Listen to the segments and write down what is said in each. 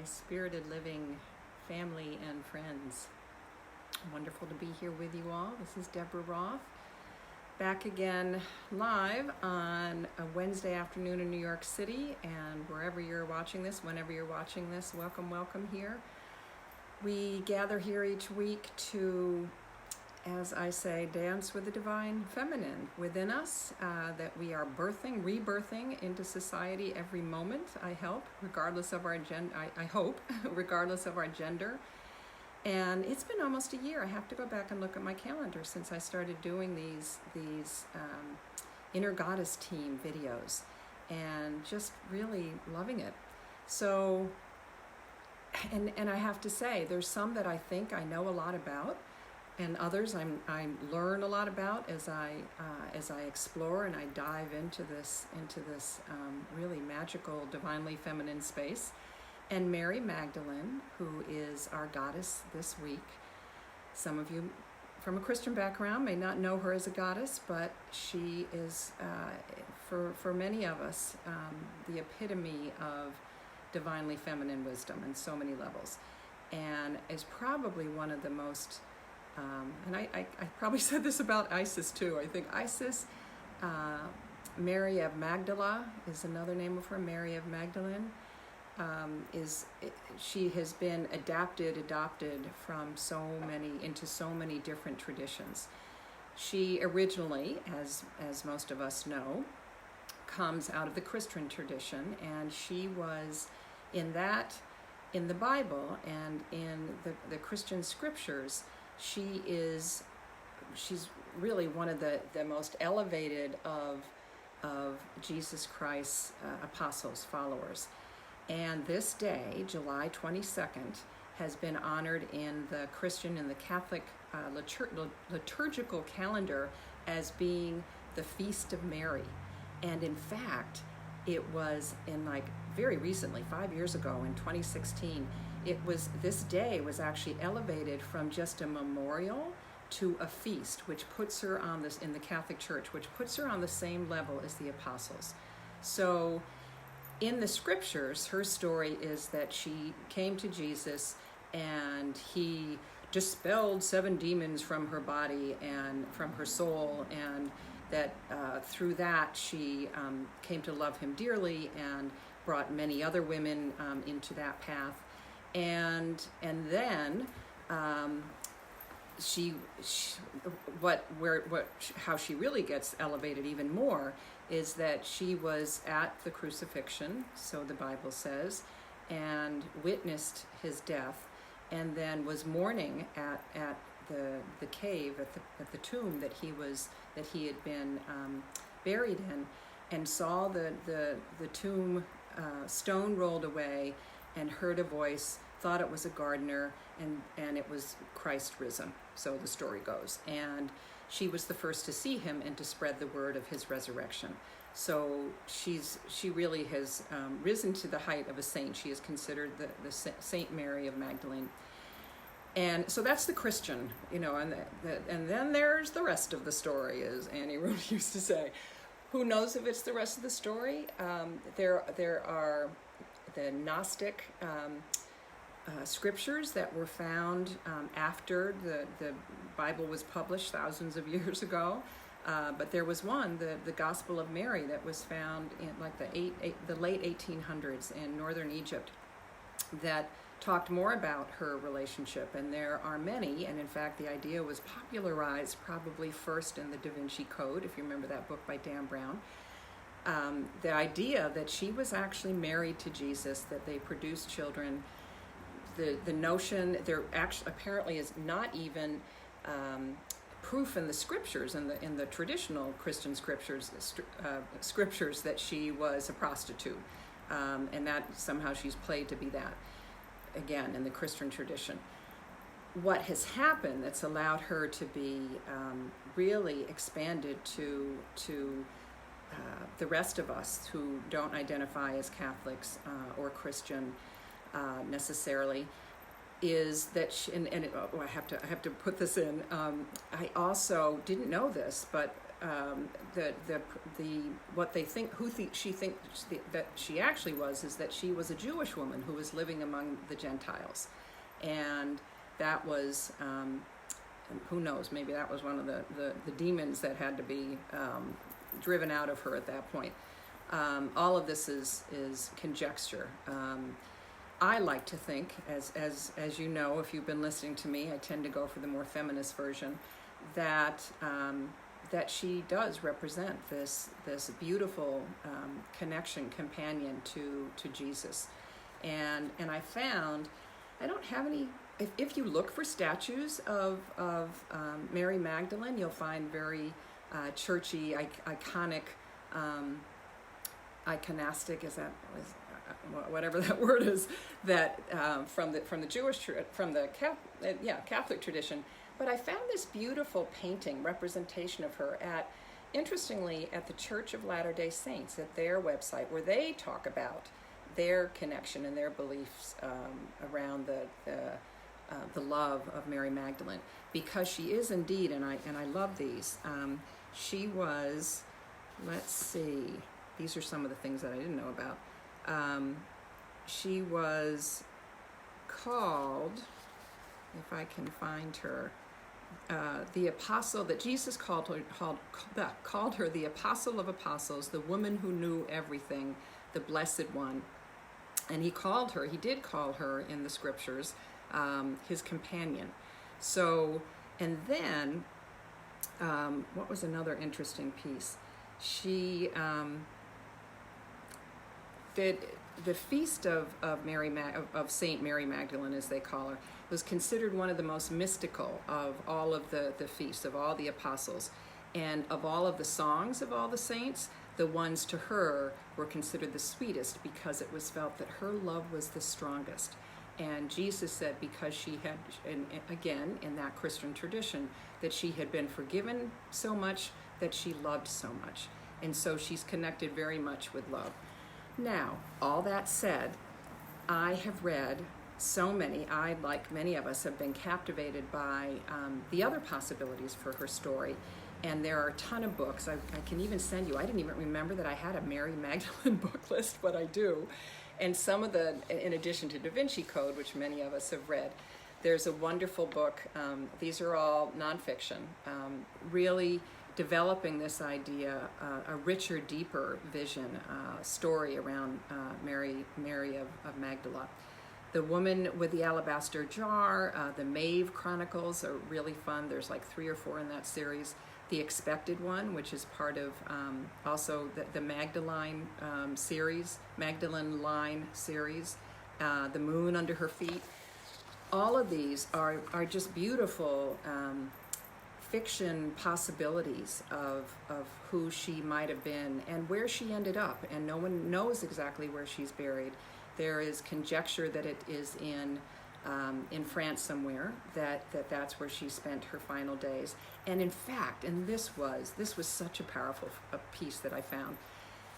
spirited living family and friends. Wonderful to be here with you all. This is Deborah Roth, back again live on a Wednesday afternoon in New York City, and wherever you're watching this, whenever you're watching this, welcome here. We gather here each week to, as I say, dance with the divine feminine within us, that we are rebirthing into society every moment, I hope, regardless of our regardless of our gender. And it's been almost a year. I have to go back and look at my calendar since I started doing these Inner Goddess Team videos, and just really loving it. So, and I have to say, there's some that I think I know a lot about, and others I learn a lot about as I explore and I dive into this really magical, divinely feminine space. And Mary Magdalene, who is our goddess this week, some of you from a Christian background may not know her as a goddess, but she is, for many of us, the epitome of divinely feminine wisdom in so many levels, and is probably one of the most, and I probably said this about Isis too. I think Isis, Mary of Magdala is another name of her, Mary of Magdalene. She has been adopted from into so many different traditions. She originally, as most of us know, comes out of the Christian tradition, and she was in the Bible and in the Christian scriptures. She's really one of the most elevated of Jesus Christ's apostles, followers. And this day, July 22nd, has been honored in the Christian and the Catholic liturgical calendar as being the Feast of Mary. And in fact, it was very recently, 5 years ago in 2016, this day was actually elevated from just a memorial to a feast, which puts her on this, in the Catholic Church, which puts her on the same level as the apostles. So in the scriptures, her story is that she came to Jesus and he dispelled 7 demons from her body and from her soul, and that through that she came to love him dearly and brought many other women into that path. And then how she really gets elevated even more is that she was at the crucifixion, so the Bible says, and witnessed his death, and then was mourning at the cave, at the tomb that he had been buried in, and saw the tomb stone rolled away, and heard a voice, thought it was a gardener, and it was Christ risen, so the story goes. And she was the first to see him and to spread the word of his resurrection. So she really has risen to the height of a saint. She is considered the Saint Mary of Magdalene. And so that's the Christian, and then there's the rest of the story, as Annie Rooney used to say. Who knows if it's the rest of the story? There are the Gnostic scriptures that were found after the Bible was published thousands of years ago, but there was one, the Gospel of Mary, that was found in the late 1800s in northern Egypt, that talked more about her relationship. And there are many, and in fact the idea was popularized probably first in the Da Vinci Code, if you remember that book by Dan Brown. The idea that she was actually married to Jesus, that they produced children. The notion, there actually apparently is not even proof in the scriptures, in the traditional Christian scriptures that she was a prostitute, and that somehow she's played to be that, again, in the Christian tradition. What has happened that's allowed her to be really expanded to the rest of us who don't identify as Catholics or Christian necessarily, is that I have to put this in. I also didn't know this, but the what they think she thinks that she actually was is that she was a Jewish woman who was living among the Gentiles, and that was who knows, maybe that was one of the demons that had to be driven out of her at that point. All of this is conjecture. I like to think, as you know, if you've been listening to me, I tend to go for the more feminist version, that she does represent this beautiful companion to Jesus. And I found, I don't have any, if you look for statues of Mary Magdalene, you'll find very churchy, iconic, iconastic, whatever that word is, that from the Jewish Catholic tradition. But I found this beautiful painting representation of her interestingly at the Church of Latter-day Saints, at their website, where they talk about their connection and their beliefs around the love of Mary Magdalene, because she is indeed, and I love these. She was, let's see, these are some of the things that I didn't know about. She was called, if I can find her, the apostle that Jesus called her the apostle of apostles, the woman who knew everything, the blessed one. And he did call her in the scriptures his companion. So, and then what was another interesting piece? She did the feast of Saint Mary Magdalene, as they call her, was considered one of the most mystical of all of the feasts of all the apostles, and of all of the songs of all the saints, the ones to her were considered the sweetest, because it was felt that her love was the strongest. And Jesus said, because she had, and again in that Christian tradition, that she had been forgiven so much, that she loved so much, and so she's connected very much with love. Now, all that said, I have read so many, like many of us, have been captivated by the other possibilities for her story. And there are a ton of books. I can even send you, I didn't even remember that I had a Mary Magdalene book list, but I do. And some of in addition to Da Vinci Code, which many of us have read, there's a wonderful book. These are all nonfiction, really developing this idea, a richer, deeper vision, story around Mary of Magdala. The Woman with the Alabaster Jar, the Maeve Chronicles are really fun. There's like 3 or 4 in that series. The Expected One, which is part of also the Magdalene series, Magdalene Line series, The Moon Under Her Feet. All of these are just beautiful fiction possibilities of who she might have been and where she ended up, and no one knows exactly where she's buried. There is conjecture that it is in France somewhere, that's where she spent her final days. And in fact, and this was such a powerful piece that I found,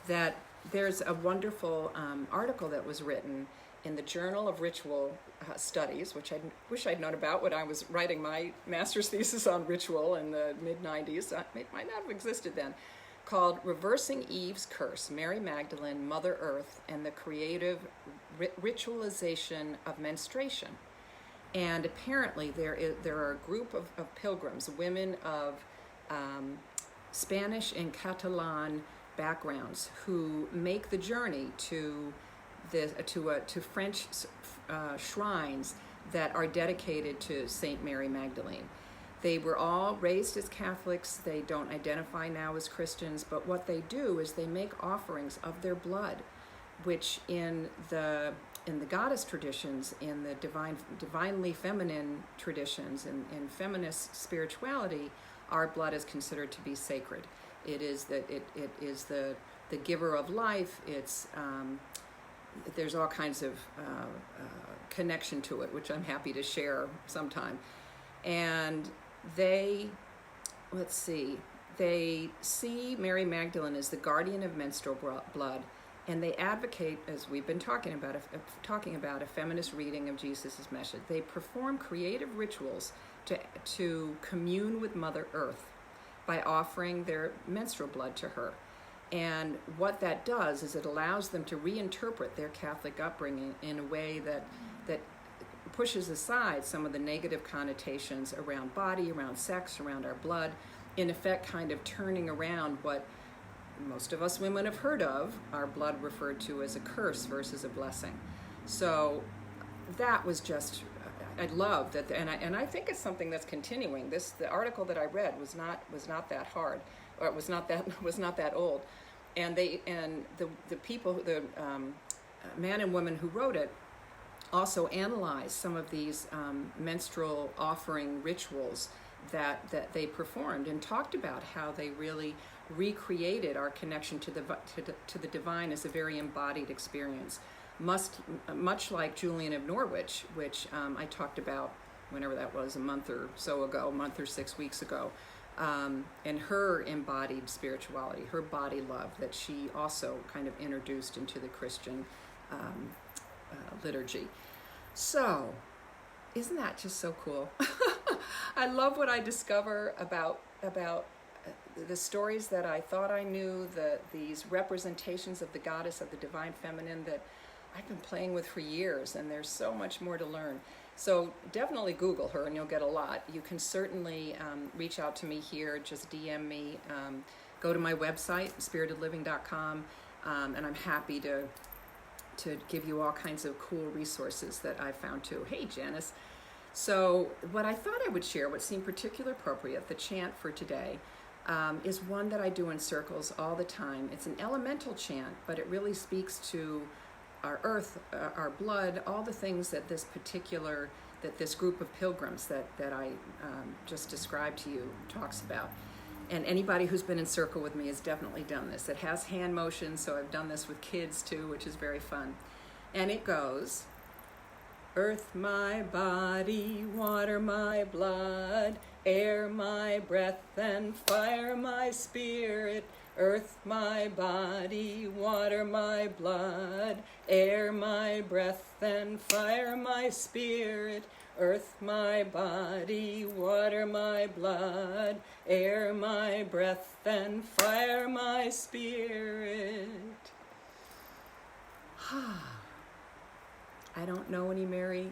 that there's a wonderful article that was written in the Journal of Ritual Studies, which I wish I'd known about when I was writing my master's thesis on ritual in the mid-90s. It might not have existed then, called Reversing Eve's Curse, Mary Magdalene, Mother Earth, and the Creative Ritualization of Menstruation. And apparently there are a group of pilgrims, women of Spanish and Catalan backgrounds, who make the journey to French shrines that are dedicated to Saint Mary Magdalene. They were all raised as Catholics. They don't identify now as Christians, but what they do is they make offerings of their blood, which in the goddess traditions, in the divinely feminine traditions, in feminist spirituality, our blood is considered to be sacred. It is the giver of life. It's there's all kinds of connection to it, which I'm happy to share sometime. And they see Mary Magdalene as the guardian of menstrual blood, and they advocate, as we've been talking about a feminist reading of Jesus' message. They perform creative rituals to commune with Mother Earth, by offering their menstrual blood to her. And what that does is it allows them to reinterpret their Catholic upbringing in a way that pushes aside some of the negative connotations around body, around sex, around our blood, in effect kind of turning around what most of us women have heard of, our blood referred to as a curse versus a blessing. So that was just, I love that, and I think it's something that's continuing. The article that I read was not that hard, or it was not that old, and the people, the man and woman who wrote it, also analyzed some of these menstrual offering rituals that they performed, and talked about how they really recreated our connection to the divine as a very embodied experience. Much like Julian of Norwich, which I talked about whenever that was, a month or 6 weeks ago, and her embodied spirituality, her body love that she also kind of introduced into the Christian liturgy. So, isn't that just so cool? I love what I discover about the stories that I thought I knew, these representations of the goddess, of the divine feminine that I've been playing with for years, and there's so much more to learn. So definitely Google her and you'll get a lot. You can certainly reach out to me here, just DM me, go to my website, spiritedliving.com, and I'm happy to give you all kinds of cool resources that I found too. Hey, Janice. So what I thought I would share, what seemed particularly appropriate, the chant for today, is one that I do in circles all the time. It's an elemental chant, but it really speaks to our earth, our blood, all the things that this group of pilgrims that I just described to you talks about. And anybody who's been in circle with me has definitely done this. It has hand motions, so I've done this with kids too, which is very fun. And it goes, earth my body, water my blood, air my breath, and fire my spirit. Earth my body, water my blood, air my breath, and fire my spirit. Earth my body, water my blood, air my breath, and fire my spirit. I don't know any Mary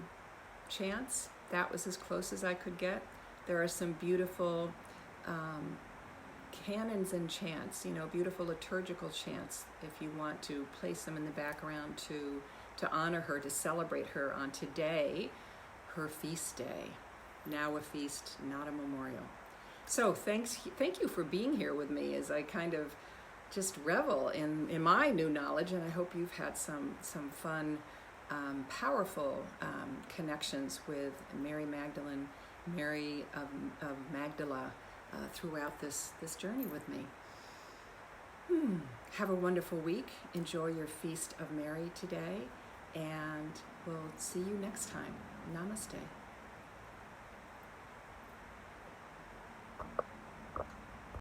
chants. That was as close as I could get. There are some beautiful canons and chants, beautiful liturgical chants, if you want to place them in the background to honor her, to celebrate her on today, her feast day. Now a feast, not a memorial. So thank you for being here with me as I kind of just revel in my new knowledge, and I hope you've had some fun, powerful connections with Mary Magdalene, Mary of Magdala, throughout this journey with me. Have a wonderful week. Enjoy your Feast of Mary today, and we'll see you next time. Namaste.